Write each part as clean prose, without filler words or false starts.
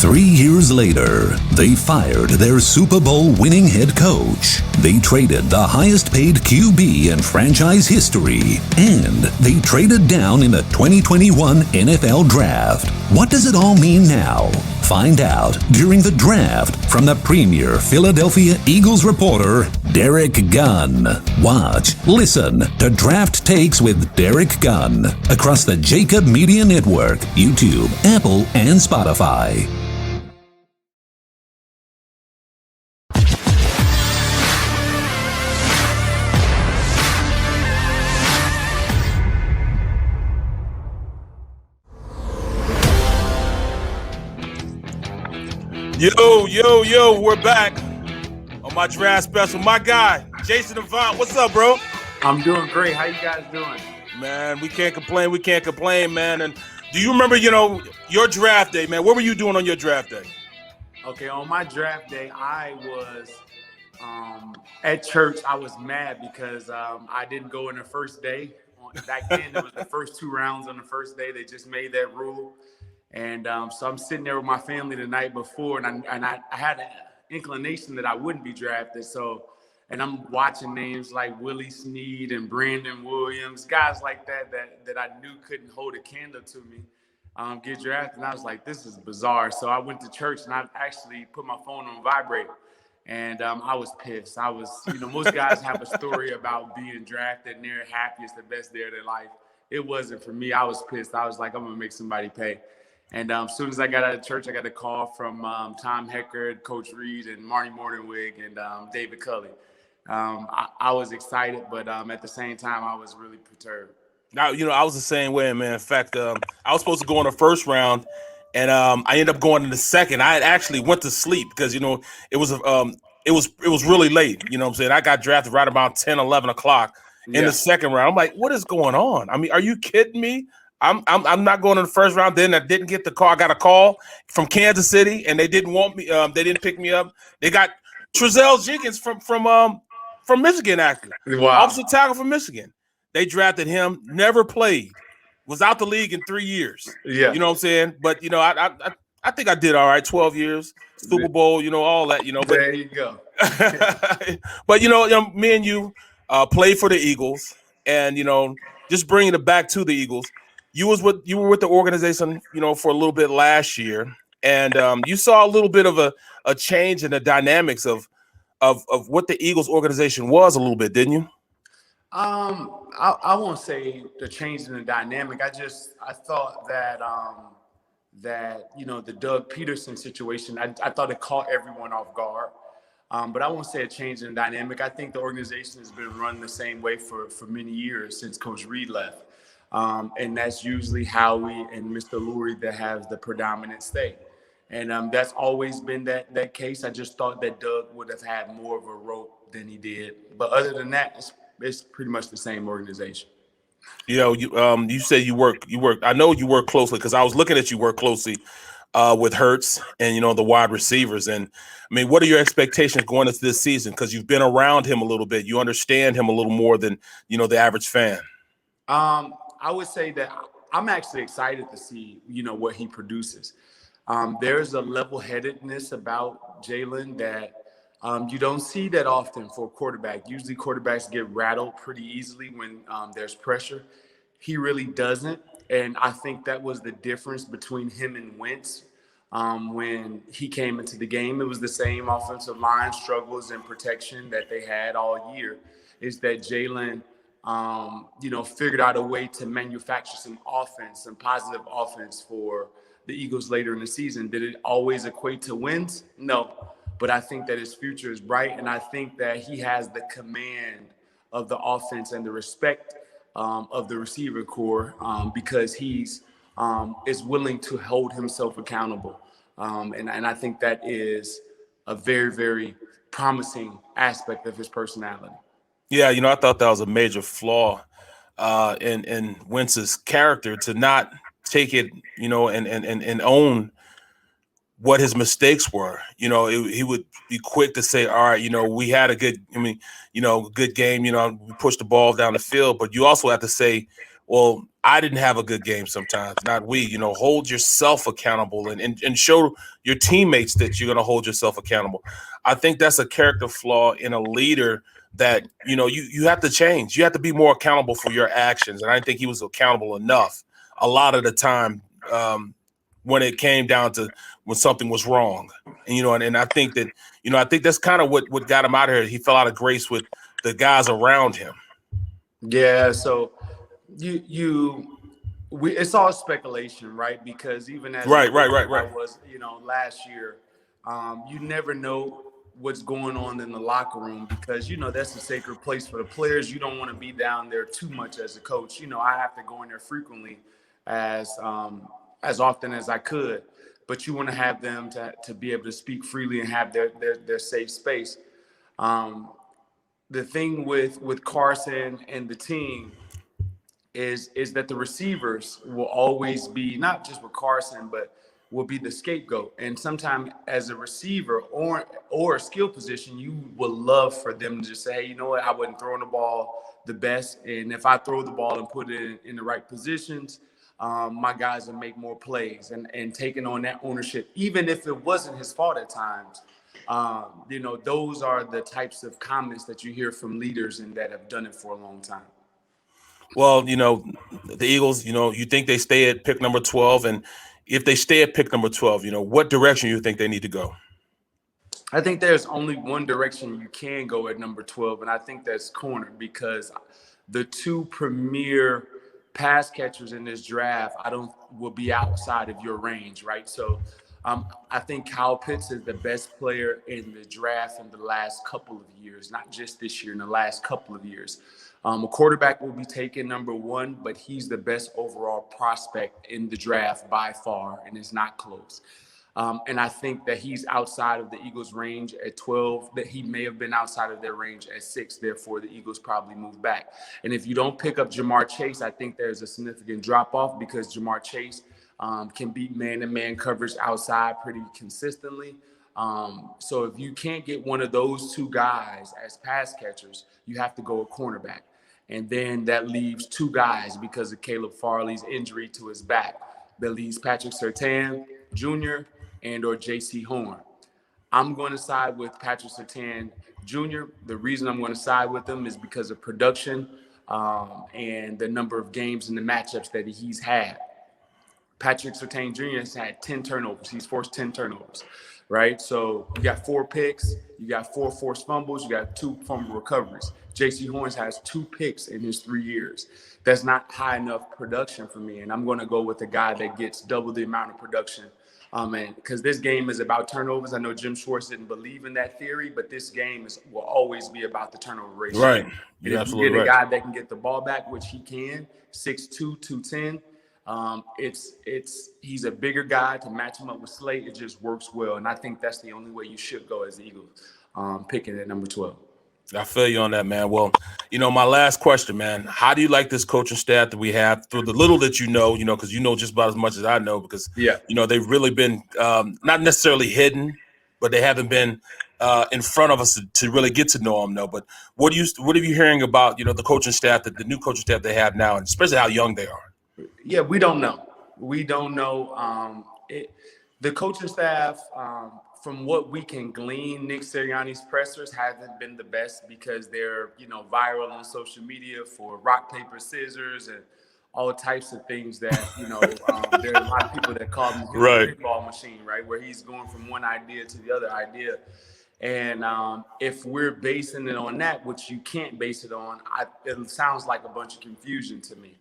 3 years later, they fired their Super Bowl winning head coach. They traded the highest paid QB in franchise history. And they traded down in the 2021 NFL Draft. What does it all mean now? Find out during the draft from the premier Philadelphia Eagles reporter, Derek Gunn. Watch, listen to Draft Takes with Derek Gunn across the JAKIB Media Network, YouTube, Apple, and Spotify. Yo, we're back on my draft special. My guy, Jason Avant, what's up, bro? I'm doing great. How you guys doing? Man, we can't complain, man. And do you remember, your draft day, man? What were you doing on your draft day? Okay, on my draft day, I was at church. I was mad because I didn't go in the first day. Back then, it was the first 2 rounds on the first day. They just made that rule. And so I'm sitting there with my family the night before, and I had an inclination that I wouldn't be drafted. And I'm watching names like Willie Snead and Brandon Williams, guys like that I knew couldn't hold a candle to me, get drafted. And I was like, this is bizarre. So I went to church, and I actually put my phone on vibrate, and I was pissed. I was, most guys have a story about being drafted and they're happiest, the best day of their life. It wasn't for me. I was pissed. I was like, I'm going to make somebody pay. And as soon as I got out of church, I got a call from Tom Heckard, Coach Reed, and Marty Mordenwig, and David Culley. I was excited, but at the same time, I was really perturbed. Now, I was the same way, man. In fact, I was supposed to go in the first round, and I ended up going in the second. I had actually went to sleep because, it was really late. You know what I'm saying? I got drafted right about 10, 11 o'clock in the second round. I'm like, what is going on? I mean, are you kidding me? I'm not going in the first round. Then I didn't get the call. I got a call from Kansas City, and they didn't want me. They didn't pick me up. They got Trezell Jenkins from Michigan, actually. Wow. Offensive tackle from Michigan. They drafted him. Never played. Was out the league in 3 years. Yeah. You know what I'm saying? But I think I did all right. 12 years, Super Bowl. All that. But, there you go. But me and you played for the Eagles, and just bringing it back to the Eagles. You were with the organization, for a little bit last year, and you saw a little bit of a change in the dynamics of what the Eagles organization was a little bit, didn't you? I won't say the change in the dynamic. I thought that the Doug Peterson situation, I thought it caught everyone off guard. But I won't say a change in the dynamic. I think the organization has been run the same way for many years since Coach Reed left. And that's usually Howie and Mr. Lurie that has the predominant say. And that's always been that case. I just thought that Doug would have had more of a rope than he did. But other than that, it's pretty much the same organization. You say you work. I know you work closely because I was looking at you work closely with Hurts and the wide receivers. And I mean, what are your expectations going into this season? Because you've been around him a little bit, you understand him a little more than the average fan. I would say that I'm actually excited to see what he produces. There's a level-headedness about Jalen that you don't see that often for a quarterback. Usually quarterbacks get rattled pretty easily when there's pressure. He really doesn't. And I think that was the difference between him and Wentz when he came into the game. It was the same offensive line struggles and protection that they had all year, is that Jalen figured out a way to manufacture some positive offense for the Eagles later in the season. Did it always equate to wins? No. But I think that his future is bright, and I think that he has the command of the offense and the respect of the receiver core because he's is willing to hold himself accountable. And I think that is a very, very promising aspect of his personality. Yeah, I thought that was a major flaw in Wentz's character to not take it, and own what his mistakes were. He would be quick to say, all right, we had a good game, we pushed the ball down the field, but you also have to say, well, I didn't have a good game sometimes, not we. Hold yourself accountable and show your teammates that you're going to hold yourself accountable. I think that's a character flaw in a leader that, you have to change. You have to be more accountable for your actions. And I didn't think he was accountable enough a lot of the time when it came down to when something was wrong. And I think that, I think that's kind of what got him out of here. He fell out of grace with the guys around him. Yeah. So it's all speculation, right? Because even as Right. I was, last year, you never know what's going on in the locker room because that's a sacred place for the players. You don't want to be down there too much as a coach. I have to go in there frequently, as often as I could, but you want to have them to be able to speak freely and have their safe space. The thing with Carson and the team is that the receivers will always be, not just with Carson, but will be the scapegoat. And sometimes as a receiver or a skill position, you would love for them to just say, hey, you know what, I wasn't throwing the ball the best. And if I throw the ball and put it in the right positions, my guys will make more plays and taking on that ownership, even if it wasn't his fault at times. Those are the types of comments that you hear from leaders and that have done it for a long time. Well, the Eagles, you think they stay at pick number 12. And if they stay at pick number 12, what direction you think they need to go? I think there's only one direction you can go at number 12, and I think that's corner, because the two premier pass catchers in this draft, will be outside of your range, right? So I think Kyle Pitts is the best player in the draft in the last couple of years, not just this year, in the last couple of years. A quarterback will be taken number 1, but he's the best overall prospect in the draft by far, and it's not close. And I think that he's outside of the Eagles' range at 12, that he may have been outside of their range at 6. Therefore, the Eagles probably move back. And if you don't pick up Jamar Chase, I think there's a significant drop-off, because Jamar Chase can beat man-to-man coverage outside pretty consistently. So if you can't get one of those two guys as pass catchers, you have to go a cornerback. And then that leaves 2 guys because of Caleb Farley's injury to his back. That leaves Patrick Surtain Jr. and or J.C. Horn. I'm going to side with Patrick Surtain Jr. The reason I'm going to side with him is because of production and the number of games and the matchups that he's had. Patrick Surtain Jr. has had 10 turnovers. He's forced 10 turnovers, right? So you got 4 picks, you got 4 forced fumbles, you got 2 fumble recoveries. J.C. Horns has 2 picks in his 3 years. That's not high enough production for me, and I'm going to go with a guy that gets double the amount of production. And because this game is about turnovers. I know Jim Schwartz didn't believe in that theory, but this game will always be about the turnover ratio. Right. You're absolutely right. If you get a guy that can get the ball back, which he can, 6'2", 210, he's a bigger guy. To match him up with Slate, it just works well. And I think that's the only way you should go as the Eagles, picking at number 12. I feel you on that, man. Well, my last question, man, how do you like this coaching staff that we have, through the little that because just about as much as I know, because, they've really been not necessarily hidden, but they haven't been in front of us to really get to know them, though. But what are you hearing about, the coaching staff, the new coaching staff they have now, and especially how young they are? Yeah, we don't know. The coaching staff, from what we can glean, Nick Sirianni's pressers haven't been the best, because they're, viral on social media for rock, paper, scissors and all types of things that, there are a lot of people that call him the pinball machine, right? Where he's going from one idea to the other idea. And if we're basing it on that, which you can't base it on, it sounds like a bunch of confusion to me.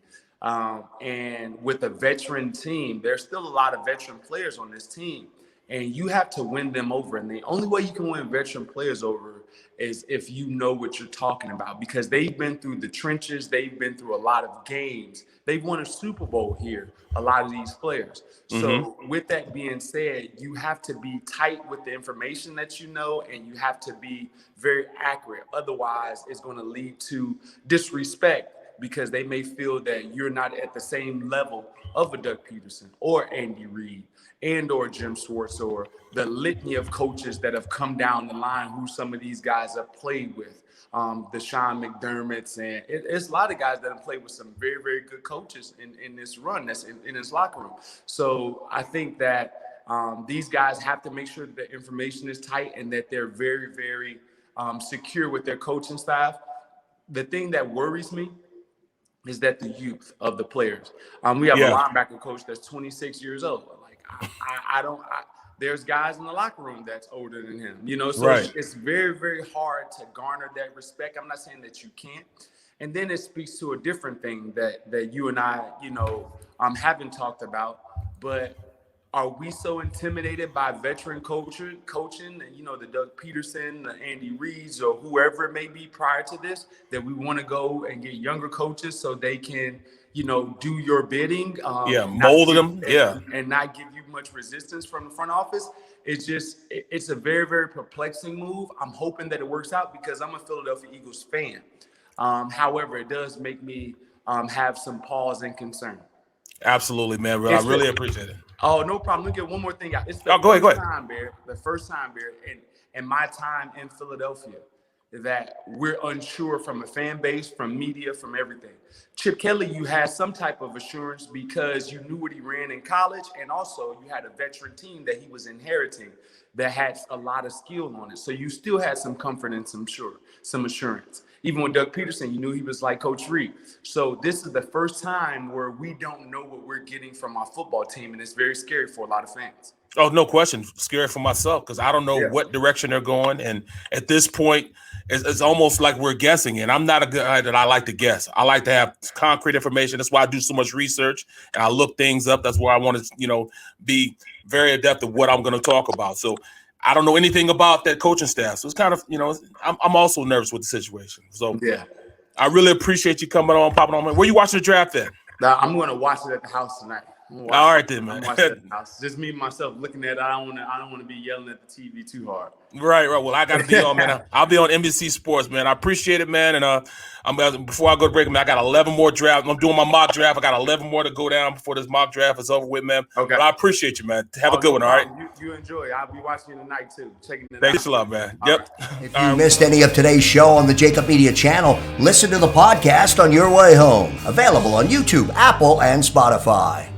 And with a veteran team, there's still a lot of veteran players on this team, and you have to win them over. And the only way you can win veteran players over is if you know what you're talking about, because they've been through the trenches. They've been through a lot of games. They've won a Super Bowl here, a lot of these players. So with that being said, you have to be tight with the information that you know, and you have to be very accurate. Otherwise, it's going to lead to disrespect because they may feel that you're not at the same level of a Doug Peterson or Andy Reid and or Jim Schwartz or the litany of coaches that have come down the line who some of these guys have played with. The Sean McDermott's, and it's a lot of guys that have played with some very, very good coaches in this run that's in his locker room. So I think that these guys have to make sure that the information is tight and that they're very, very secure with their coaching staff. The thing that worries me is that the youth of the players. We have a linebacker coach that's 26 years old. Like there's guys in the locker room that's older than him, you know, so it's very, very hard to garner that respect. I'm not saying that you can't. And then it speaks to a different thing that you and I, you know, haven't talked about, but are we so intimidated by veteran coaching, you know, the Doug Peterson, the Andy Reeds, or whoever it may be prior to this, that we want to go and get younger coaches so they can, you know, do your bidding? Mold them. And not give you much resistance from the front office. It's a very, very perplexing move. I'm hoping that it works out because I'm a Philadelphia Eagles fan. However, it does make me have some pause and concern. Absolutely, man. I really appreciate it. Oh, no problem. Let me get one more thing out. It's the go ahead. The first time, Barrett, in my time in Philadelphia, that we're unsure from a fan base, from media, from everything. Chip Kelly, you had some type of assurance because you knew what he ran in college, and also you had a veteran team that he was inheriting that had a lot of skill on it. So you still had some comfort and some assurance. Even with Doug Peterson, you knew he was like Coach Reid. So this is the first time where we don't know what we're getting from our football team, and it's very scary for a lot of fans. Oh, no question. Scary for myself because I don't know what direction they're going. And at this point, it's almost like we're guessing. And I'm not a guy that I like to guess. I like to have concrete information. That's why I do so much research and I look things up. That's where I want to, you know, be very adept at what I'm going to talk about. So I don't know anything about that coaching staff. So it's kind of, you know, I'm also nervous with the situation. So I really appreciate you coming on, popping on. Where you watching the draft at? I'm going to watch it at the house tonight. All right then, man. Just me and myself looking at it. I don't want to be yelling at the TV too hard. Right. Well, I got to be on, man. I'll be on NBC Sports, man. I appreciate it, man. And before I go to break, man, I got 11 more drafts. I'm doing my mock draft. I got 11 more to go down before this mock draft is over with, man. Okay. But I appreciate you, man. Have a good one, all right? You enjoy. I'll be watching tonight too. Checking it out. Thanks a lot, man. Yep. If you missed any of today's show on the JAKIB Media channel, listen to the podcast on your way home. Available on YouTube, Apple, and Spotify.